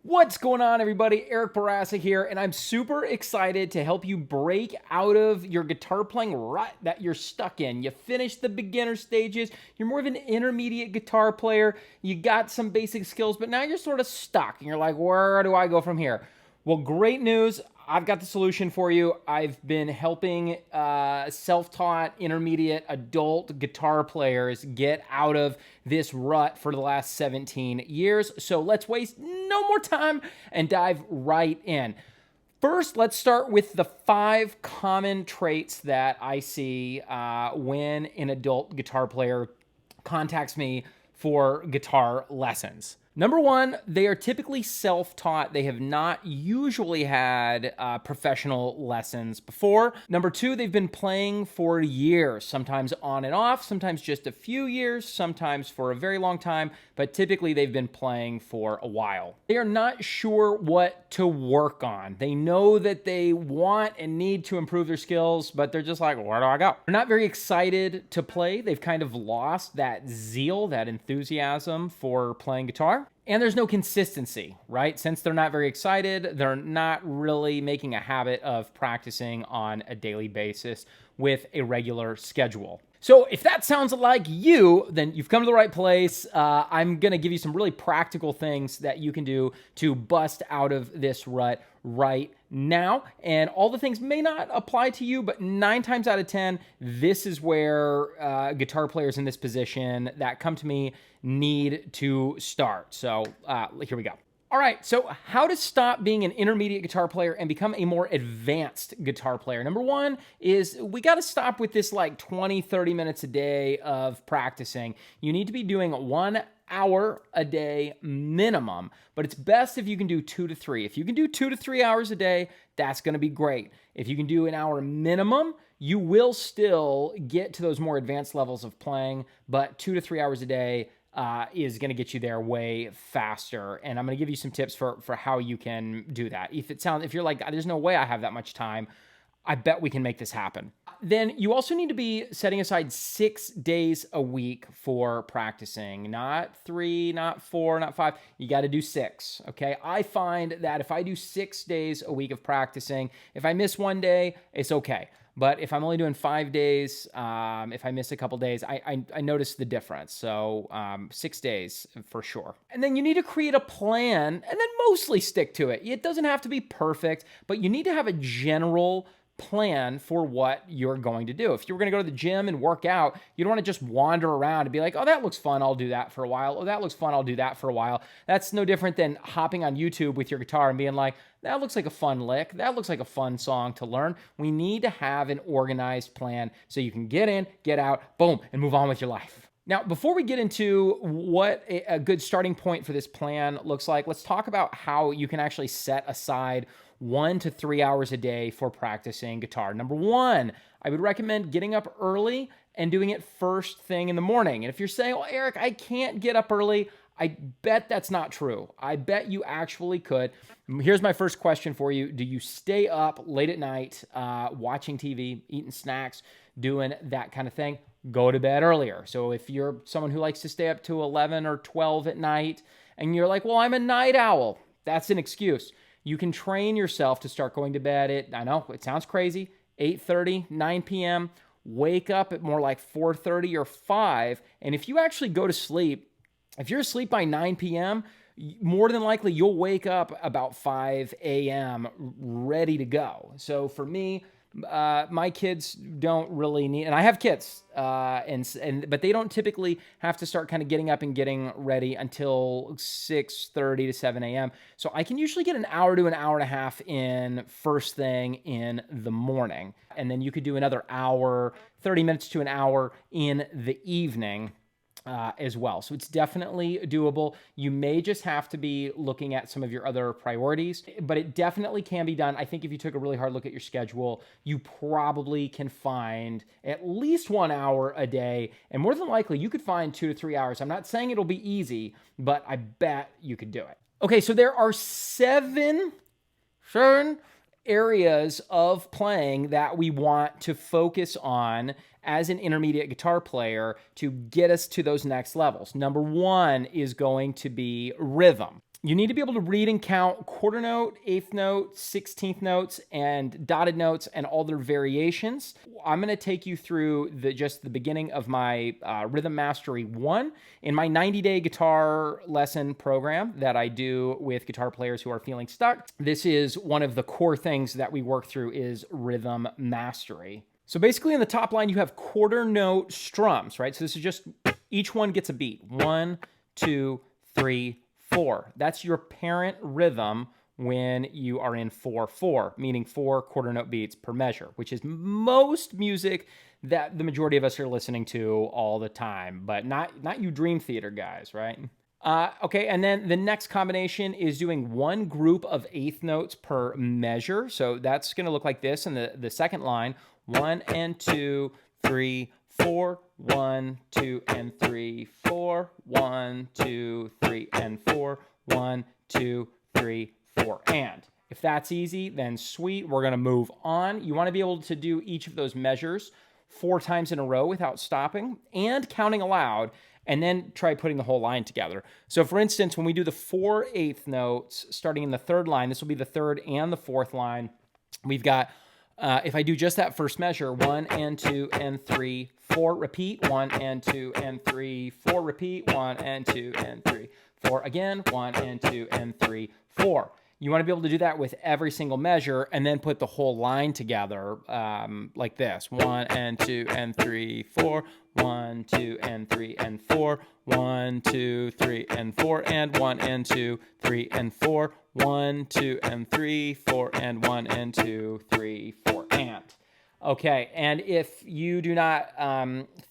What's going on, everybody? Bourassa here, and I'm super excited to help you break out of your guitar playing rut that you're stuck in. You finished the beginner stages, you're more of an intermediate guitar player, you got some basic skills, but now you're sort of stuck, and you're like, where do I go from here? Well, great news. I've got the solution for you. I've been helping self-taught, intermediate, adult guitar players get out of this rut for the last 17 years. So let's waste no more time and dive right in. First, let's start with the 5 common traits that I see when an adult guitar player contacts me for guitar lessons. Number 1, they are typically self-taught. They have not usually had professional lessons before. Number 2, they've been playing for years, sometimes on and off, sometimes just a few years, sometimes for a very long time, but typically they've been playing for a while. They are not sure what to work on. They know that they want and need to improve their skills, but they're just like, where do I go? They're not very excited to play. They've kind of lost that zeal, that enthusiasm for playing guitar. And there's no consistency, right? Since they're not very excited, they're not really making a habit of practicing on a daily basis with a regular schedule. So if that sounds like you, then you've come to the right place. I'm going to give you some really practical things that you can do to bust out of this rut right now. And all the things may not apply to you, but 9 times out of 10, this is where guitar players in this position that come to me need to start. So here we go. All right, so how to stop being an intermediate guitar player and become a more advanced guitar player. Number 1 is we got to stop with this like 20, 30 minutes a day of practicing. You need to be doing 1 hour a day minimum, but it's best if you can do 2 to 3. If you can do 2 to 3 hours a day, that's going to be great. If you can do an hour minimum, you will still get to those more advanced levels of playing, but 2 to 3 hours a day is going to get you there way faster. And I'm going to give you some tips for how you can do that. If you're like, there's no way I have that much time, I bet we can make this happen. Then you also need to be setting aside 6 days a week for practicing, not 3, not 4, not 5. You got to do 6. Okay. I find that if I do 6 days a week of practicing, if I miss 1 day, it's okay. But if I'm only doing 5 days, if I miss a couple days, I notice the difference. So 6 days for sure. And then you need to create a plan and then mostly stick to it. It doesn't have to be perfect, but you need to have a general plan for what you're going to do. If you're going to go to the gym and work out, you don't want to just wander around and be like, oh, that looks fun, I'll do that for a while. Oh, that looks fun, I'll do that for a while. That's no different than hopping on YouTube with your guitar and being like, that looks like a fun lick. That looks like a fun song to learn. We need to have an organized plan so you can get in, get out, boom, and move on with your life. Now, before we get into what a good starting point for this plan looks like, let's talk about how you can actually set aside 1 to 3 hours a day for practicing guitar. Number 1, I would recommend getting up early and doing it first thing in the morning. And if you're saying, well, Eric, I can't get up early, I bet that's not true. I bet you actually could. Here's my first question for you. Do you stay up late at night watching TV, eating snacks, doing that kind of thing? Go to bed earlier. So if you're someone who likes to stay up to 11 or 12 at night and you're like, well, I'm a night owl, that's an excuse. You can train yourself to start going to bed at, I know, it sounds crazy, 8:30, 9 p.m., wake up at more like 4:30 or 5, and if you actually go to sleep, if you're asleep by 9 p.m., more than likely you'll wake up about 5 a.m. ready to go. So for me, my kids don't really need, and I have kids, but they don't typically have to start kind of getting up and getting ready until 6:30 to 7 a.m. So I can usually get an hour to an hour and a half in first thing in the morning. And then you could do another hour, 30 minutes to an hour in the evening as well. So it's definitely doable. You may just have to be looking at some of your other priorities, but it definitely can be done. I think if you took a really hard look at your schedule, you probably can find at least 1 hour a day, and more than likely you could find 2 to 3 hours. I'm not saying it'll be easy, but I bet you could do it. Okay, so there are seven areas of playing that we want to focus on as an intermediate guitar player to get us to those next levels. Number one is going to be rhythm. You need to be able to read and count quarter note, eighth note, 16th notes, and dotted notes, and all their variations. I'm going to take you through just the beginning of my Rhythm Mastery 1 in my 90-day guitar lesson program that I do with guitar players who are feeling stuck. This is one of the core things that we work through is rhythm mastery. So basically in the top line, you have quarter note strums, right? So this is just, each one gets a beat. 1, 2, 3, 4. That's your parent rhythm when you are in 4/4, meaning 4 quarter note beats per measure, which is most music that the majority of us are listening to all the time, but not you Dream Theater guys, right? Okay, and then the next combination is doing one group of eighth notes per measure. So that's going to look like this in the second line. 1 and 2, 3, 4, 1, 2, and 3, 4, 1, 2, 3, and 4, 1, 2, 3, 4, and. If that's easy, then sweet, we're gonna move on. You wanna be able to do each of those measures 4 times in a row without stopping and counting aloud, and then try putting the whole line together. So for instance, when we do the 4 eighth notes, starting in the third line, this will be the third and the fourth line, we've got if I do just that first measure, 1 and 2 and 3, 4, repeat, 1 and 2 and 3, 4, repeat, 1 and 2 and 3, 4, again, 1 and 2 and 3, 4. You want to be able to do that with every single measure and then put the whole line together like this. 1 and 2 and 3, 4, 1, 2 and 3 and 4, 1, 2, 3 and 4, and 1 and 2, 3 and 4, 1, 2 and 3, 4, and 1 and 2, 3, 4, and. Okay, and if you do not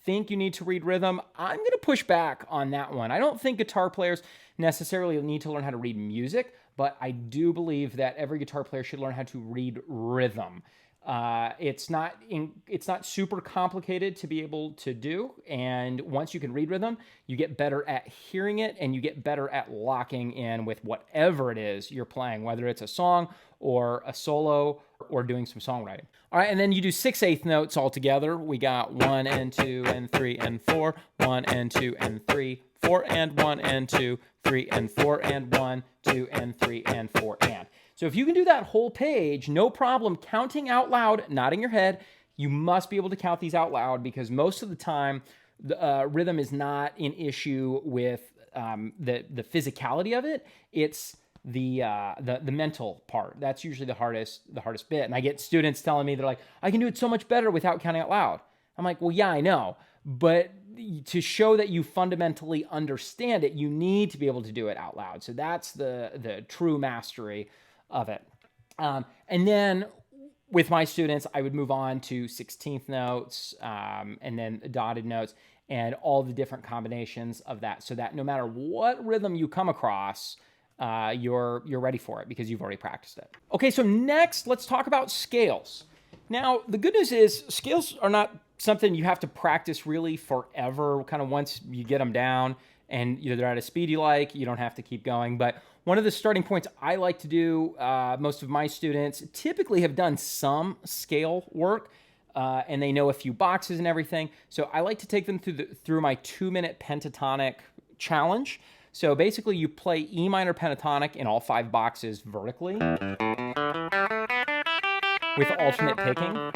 think you need to read rhythm, I'm going to push back on that one. I don't think guitar players necessarily need to learn how to read music, but I do believe that every guitar player should learn how to read rhythm. It's not super complicated to be able to do, and once you can read rhythm, you get better at hearing it, and you get better at locking in with whatever it is you're playing, whether it's a song or a solo or doing some songwriting. All right, and then you do 6 eighth notes all together. We got 1 and 2 and 3 and 4, 1 and 2 and 3, 4, and 1 and 2, 3 and 4, and 1, 2 and 3 and 4, and. So if you can do that whole page, no problem counting out loud, nodding your head. You must be able to count these out loud because most of the time, the rhythm is not an issue with the physicality of it. It's the mental part. That's usually the hardest bit. And I get students telling me, they're like, I can do it so much better without counting out loud. I'm like, well, yeah, I know. But to show that you fundamentally understand it, you need to be able to do it out loud. So that's the true mastery of it. And then with my students, I would move on to 16th notes and then dotted notes and all the different combinations of that, so that no matter what rhythm you come across, you're ready for it because you've already practiced it. Okay, so next, let's talk about scales. Now, the good news is scales are not something you have to practice really forever. Kind of once you get them down and they're at a speed you like, you don't have to keep going. But one of the starting points I like to do, most of my students typically have done some scale work, and they know a few boxes and everything. So I like to take them through my 2-minute pentatonic challenge. So basically you play E minor pentatonic in all 5 boxes vertically with alternate picking.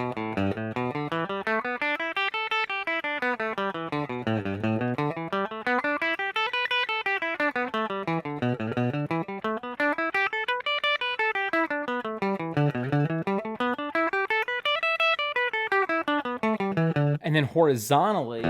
And then horizontally,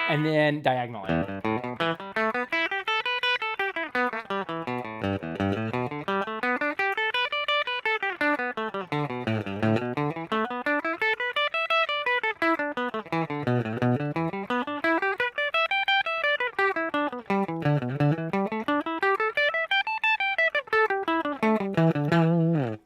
and then diagonally.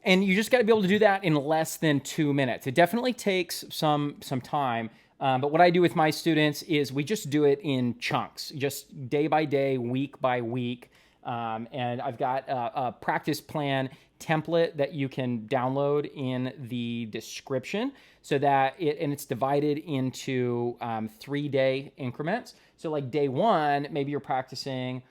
And you just got to be able to do that in less than 2 minutes. It definitely takes some time, But what I do with my students is we just do it in chunks, just day by day, week by week. And I've got a practice plan template that you can download in the description so that it's divided into 3-day increments. So like day 1, maybe you're practicing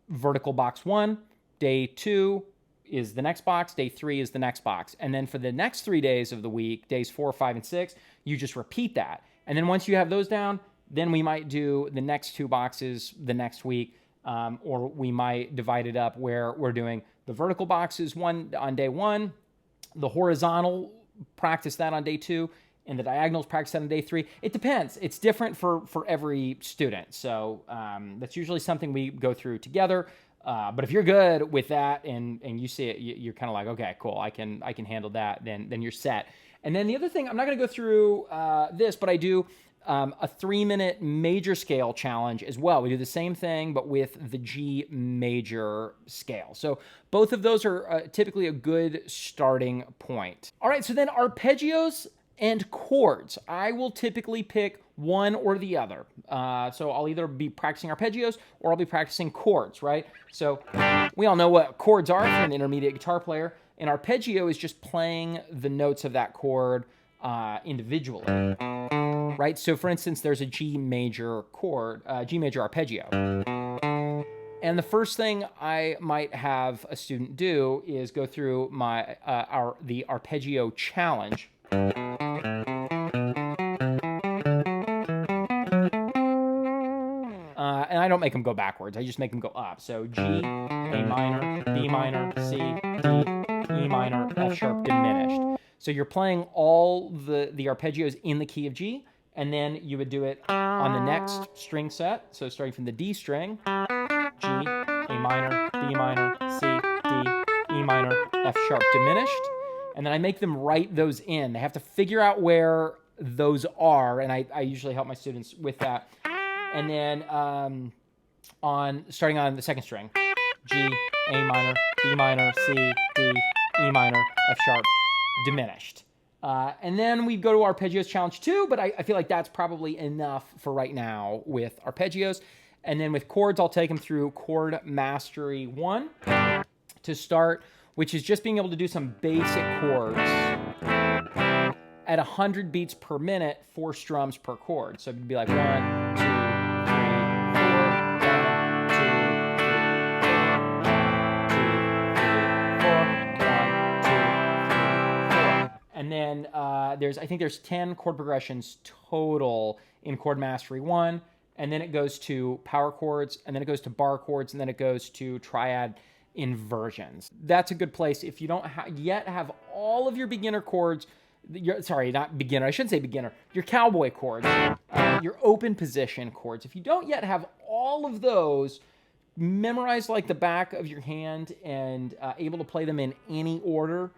vertical box 1, day 2 is the next box, day 3 is the next box. And then for the next 3 days of the week, days 4, 5, and 6, you just repeat that. And then once you have those down, then we might do the next 2 boxes the next week, or we might divide it up where we're doing the vertical boxes on day 1, the horizontal practice that on day 2, and the diagonals practice that on day 3. It depends. It's different for every student. So that's usually something we go through together. But if you're good with that and you see it, you're kind of like, okay, cool, I can handle that, then you're set. And then the other thing, I'm not going to go through this, but I do a 3-minute major scale challenge as well. We do the same thing, but with the G major scale. So both of those are typically a good starting point. All right, so then arpeggios and chords. I will typically pick one or the other. So I'll either be practicing arpeggios or I'll be practicing chords, right? So we all know what chords are if you're an intermediate guitar player. An arpeggio is just playing the notes of that chord individually, right? So for instance, there's a G major chord, G major arpeggio. And the first thing I might have a student do is go through the arpeggio challenge. And I don't make them go backwards. I just make them go up. So G, A minor, B minor, C, D, E minor, F sharp diminished. So you're playing all the arpeggios in the key of G, and then you would do it on the next string set. So starting from the D string, G, A minor, B minor, C, D, E minor, F sharp diminished. And then I make them write those in. They have to figure out where those are, and I usually help my students with that. And then starting on the second string, G, A minor, B minor, C, D, E minor, F sharp, diminished. And then we go to Arpeggios Challenge 2, but I feel like that's probably enough for right now with arpeggios. And then with chords, I'll take them through Chord Mastery 1 to start, which is just being able to do some basic chords at 100 beats per minute, 4 strums per chord. So it'd be like 1, 2, 3, 4, 1, 2, 3, 4, 1, 2, 3, 4. And then I think there's 10 chord progressions total in Chord Mastery 1. And then it goes to power chords, and then it goes to bar chords, and then it goes to triad inversions. That's a good place if you don't yet have all of your beginner chords. Sorry, not beginner. I shouldn't say beginner. Your cowboy chords, your open position chords. If you don't yet have all of those memorized like the back of your hand and able to play them in any order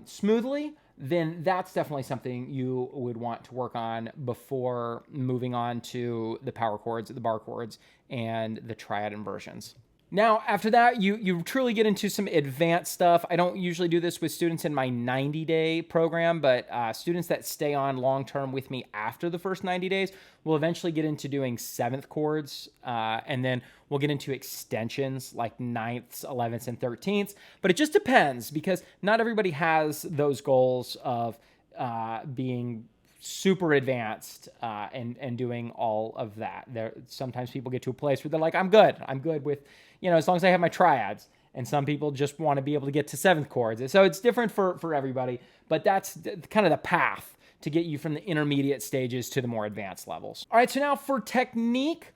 smoothly, then that's definitely something you would want to work on before moving on to the power chords, the bar chords, and the triad inversions. Now, after that, you truly get into some advanced stuff. I don't usually do this with students in my 90-day program, but students that stay on long-term with me after the first 90 days will eventually get into doing 7th chords, and then we'll get into extensions like 9ths, 11ths, and 13ths. But it just depends, because not everybody has those goals of being super advanced and doing all of that. Sometimes people get to a place where they're like, I'm good with, as long as I have my triads. And some people just want to be able to get to 7th chords. So it's different for everybody, but that's kind of the path to get you from the intermediate stages to the more advanced levels. All right, so now for technique,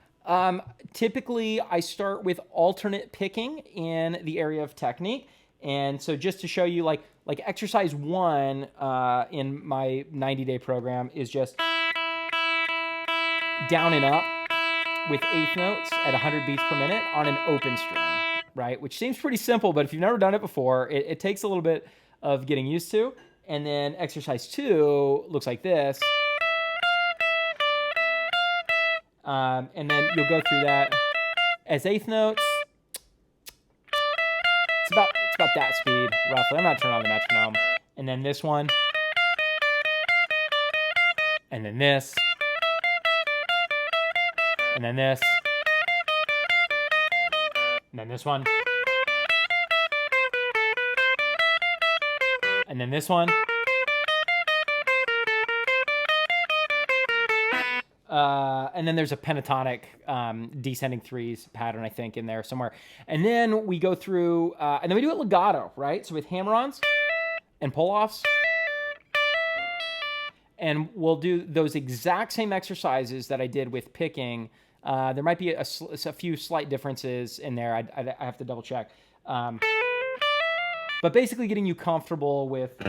typically I start with alternate picking in the area of technique. And so just to show you, like exercise 1 in my 90-day program is just down and up with 1/8 notes at 100 beats per minute on an open string, right? Which seems pretty simple, but if you've never done it before, it takes a little bit of getting used to. And then exercise 2 looks like this. And then you'll go through that as 1/8 notes. It's about that speed, roughly. I'm not turning on the metronome. And then this one. and then this, and then this, and then this one, and then this one. And then there's a pentatonic descending threes pattern, I think, in there somewhere. And then we go through, and then we do it legato, right? So with hammer-ons and pull-offs. And we'll do those exact same exercises that I did with picking. There might be a few slight differences in there. I have to double check. But basically getting you comfortable with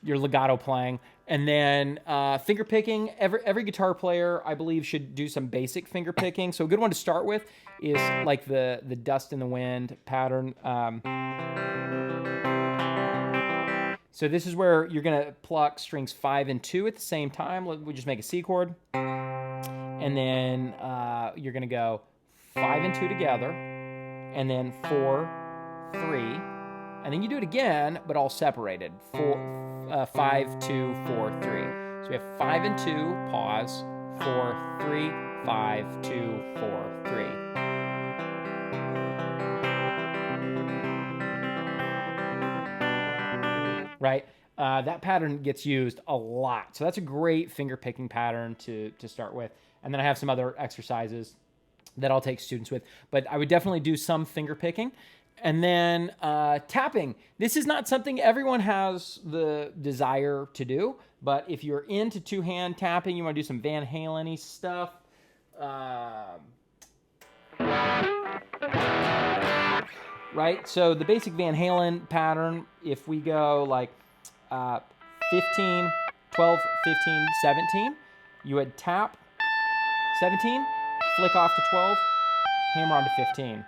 your legato playing. And then finger picking. Every guitar player, I believe, should do some basic finger picking. So a good one to start with is like the dust in the wind pattern. So this is where you're going to pluck strings 5 and 2 at the same time. We just make a C chord. And then you're going to go 5 and 2 together. And then 4, 3. And then you do it again, but all separated. 5, 2, 4, 3. So we have 5 and 2, pause, 4, 3, 5, 2, 4, 3. Right? That pattern gets used a lot. So that's a great finger picking pattern to start with. And then I have some other exercises that I'll take students with. But I would definitely do some finger picking. And then tapping. This is not something everyone has the desire to do, but if you're into two-hand tapping, you want to do some Van Halen-y stuff. Right? So the basic Van Halen pattern, if we go like 15, 12, 15, 17, you would tap 17, flick off to 12, hammer on to 15.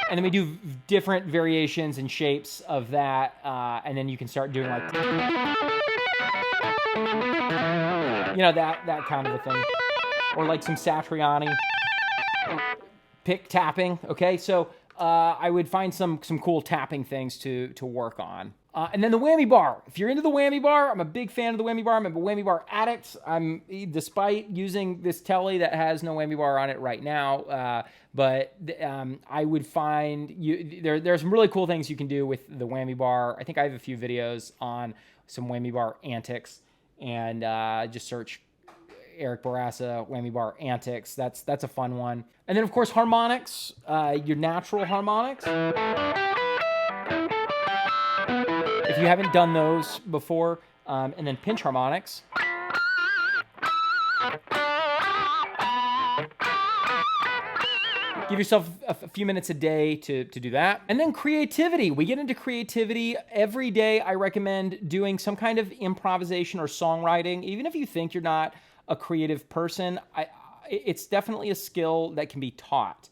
And then we do different variations and shapes of that, and then you can start doing like, that kind of a thing. Or like some Satriani pick tapping, okay? So I would find some cool tapping things to work on. And then the whammy bar. If you're into the whammy bar, I'm a big fan of the whammy bar. I'm a whammy bar addict. Despite using this telly that has no whammy bar on it right now, but I would find there's some really cool things you can do with the whammy bar. I think I have a few videos on some whammy bar antics, and just search Eric Bourassa Whammy Bar Antics. That's a fun one. And then of course harmonics, your natural harmonics. If you haven't done those before, and then pinch harmonics. Give yourself a few minutes a day to do that. And then creativity. We get into creativity every day. I recommend doing some kind of improvisation or songwriting. Even if you think you're not a creative person, it's definitely a skill that can be taught.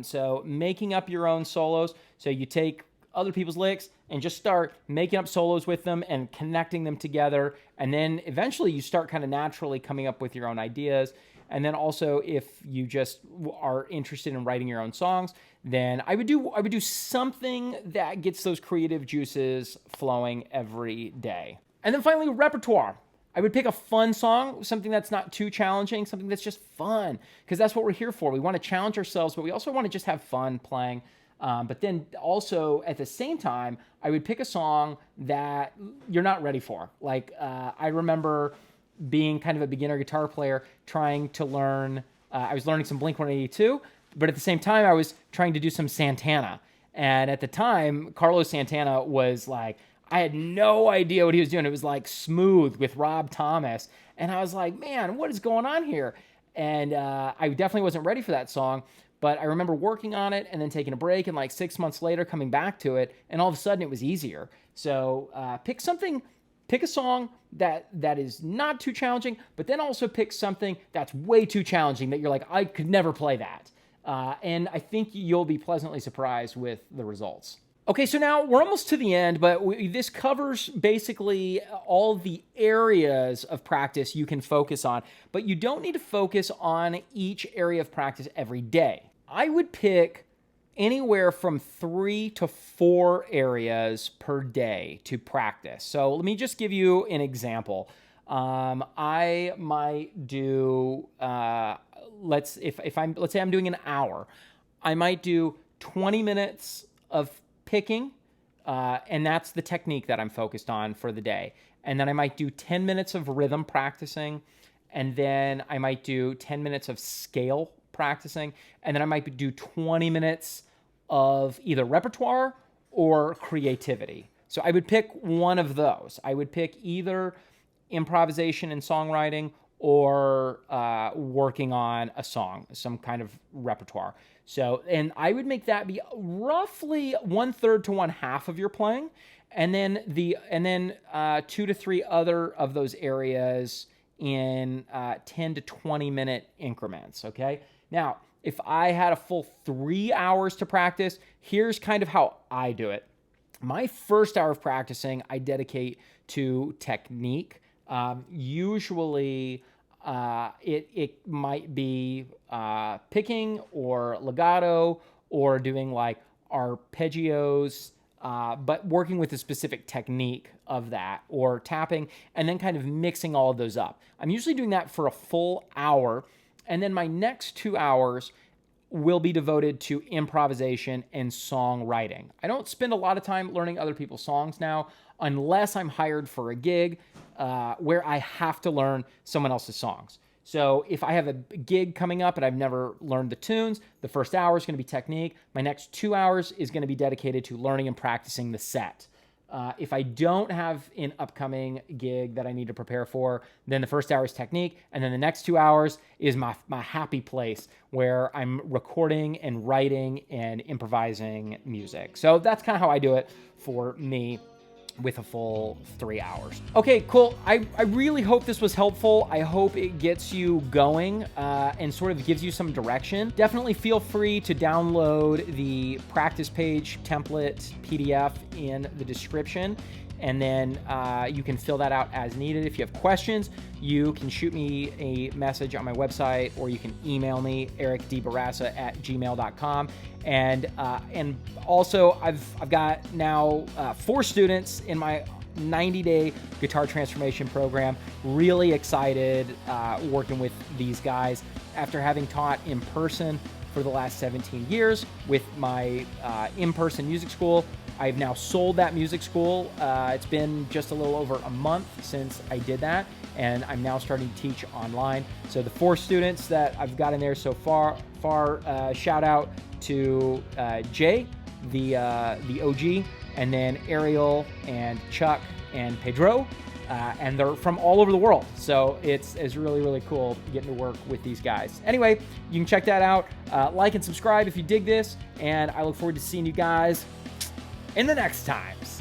So making up your own solos. So you take other people's licks and just start making up solos with them and connecting them together. And then eventually you start kind of naturally coming up with your own ideas. And then also if you just are interested in writing your own songs, then I would do something that gets those creative juices flowing every day. And then finally, repertoire. I would pick a fun song, something that's not too challenging, something that's just fun, because that's what we're here for. We want to challenge ourselves, but we also want to just have fun playing. But then also at the same time, I would pick a song that you're not ready for. Like I remember being kind of a beginner guitar player, trying to learn, I was learning some Blink-182, but at the same time I was trying to do some Santana. And at the time, Carlos Santana was like, I had no idea what he was doing. It was like Smooth with Rob Thomas. And I was like, man, what is going on here? And I definitely wasn't ready for that song. But I remember working on it and then taking a break, and like 6 months later coming back to it, and all of a sudden it was easier. So pick a song that is not too challenging, but then also pick something that's way too challenging that you're like, I could never play that. And I think you'll be pleasantly surprised with the results. Okay, so now we're almost to the end, but this covers basically all the areas of practice you can focus on, but you don't need to focus on each area of practice every day. I would pick anywhere from 3 to 4 areas per day to practice. So let me just give you an example. I might do, let's say I'm doing an hour, I might do 20 minutes of picking, and that's the technique that I'm focused on for the day. And then I might do 10 minutes of rhythm practicing, and then I might do 10 minutes of scale practicing, and then I might do 20 minutes of either repertoire or creativity. So I would pick one of those. I would pick either improvisation and songwriting or working on a song, some kind of repertoire. So, and I would make that be roughly 1/3 to 1/2 of your playing, and then 2 to 3 other of those areas in 10 to 20 minute increments. Okay. Now, if I had a full 3 hours to practice, here's kind of how I do it. My first hour of practicing, I dedicate to technique. Usually, it might be picking or legato or doing like arpeggios, but working with a specific technique of that, or tapping, and then kind of mixing all of those up. I'm usually doing that for a full hour, and then my next 2 hours will be devoted to improvisation and songwriting. I don't spend a lot of time learning other people's songs now, unless I'm hired for a gig where I have to learn someone else's songs. So if I have a gig coming up and I've never learned the tunes, the first hour is going to be technique. My next 2 hours is going to be dedicated to learning and practicing the set. If I don't have an upcoming gig that I need to prepare for, then the first hour is technique, and then the next 2 hours is my happy place where I'm recording and writing and improvising music. So that's kind of how I do it for me with a full 3 hours. Okay, cool. I really hope this was helpful. I hope it gets you going and sort of gives you some direction. Definitely feel free to download the practice page template PDF in the description, and then you can fill that out as needed. If you have questions, you can shoot me a message on my website, or you can email me, ericdbourassa@gmail.com. And also, I've got now 4 students in my 90-day guitar transformation program. Really excited working with these guys after having taught in person for the last 17 years with my in-person music school. I've now sold that music school. It's been just a little over a month since I did that, and I'm now starting to teach online. So the 4 students that I've got in there so far, shout out to Jay, the OG, and then Ariel and Chuck and Pedro, and they're from all over the world. So it's really, really cool getting to work with these guys. Anyway, you can check that out. Like and subscribe if you dig this, and I look forward to seeing you guys in the next times.